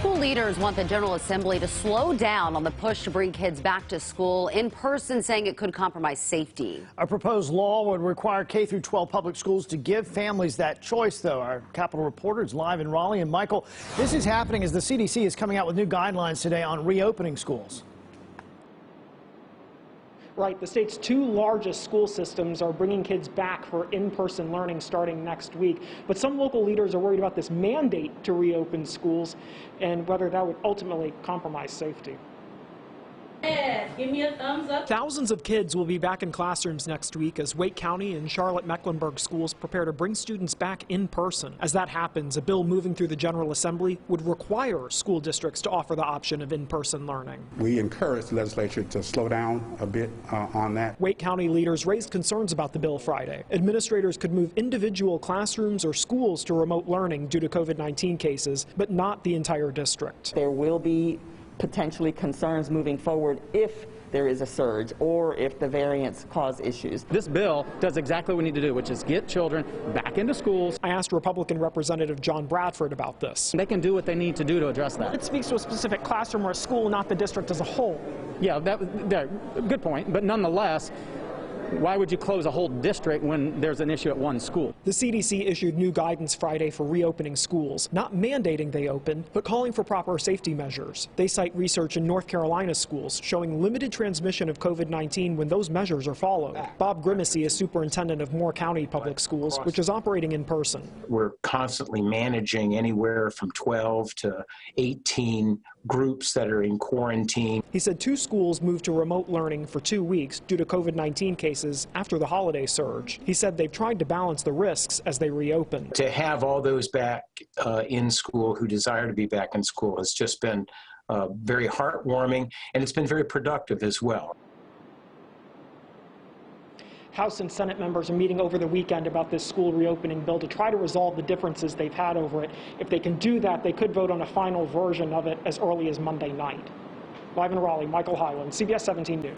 School leaders want the General Assembly to slow down on the push to bring kids back to school in person, saying it could compromise safety. A proposed law would require K through 12 public schools to give families that choice, though. Our Capitol reporter is live in Raleigh. And Michael, this is happening as the CDC is coming out with new guidelines today on reopening schools. Right, the state's two largest school systems are bringing kids back for in-person learning starting next week. But some local leaders are worried about this mandate to reopen schools and whether that would ultimately compromise safety. Yeah, give me a thumbs up. Thousands of kids will be back in classrooms next week as Wake County and Charlotte-Mecklenburg schools prepare to bring students back in person. As that happens, a bill moving through the General Assembly would require school districts to offer the option of in-person learning. We encourage the legislature to slow down a bit on that. Wake County leaders raised concerns about the bill Friday. Administrators could move individual classrooms or schools to remote learning due to COVID-19 cases, but not the entire district. There will be potentially concerns moving forward if there is a surge or if the variants cause issues. This bill does exactly what we need to do, which is get children back into schools. I asked Republican Representative John Bradford about this. They can do what they need to do to address that. It speaks to a specific classroom or a school, not the district as a whole. Yeah, good point, but nonetheless, why would you close a whole district when there's an issue at one school? The CDC issued new guidance Friday for reopening schools, not mandating they open, but calling for proper safety measures. They cite research in North Carolina schools showing limited transmission of COVID-19 when those measures are followed. Bob Grimacy is superintendent of Moore County Public Schools, which is operating in person. We're constantly managing anywhere from 12 to 18 groups that are in quarantine. He said 2 schools moved to remote learning for 2 weeks due to COVID-19 cases after the holiday surge. He said they've tried to balance the risks as they reopen. To have all those back in school who desire to be back in school has just been very heartwarming, and it's been very productive as well. House and Senate members are meeting over the weekend about this school reopening bill to try to resolve the differences they've had over it. If they can do that, they could vote on a final version of it as early as Monday night. Live in Raleigh, Michael Hyland, CBS 17 News.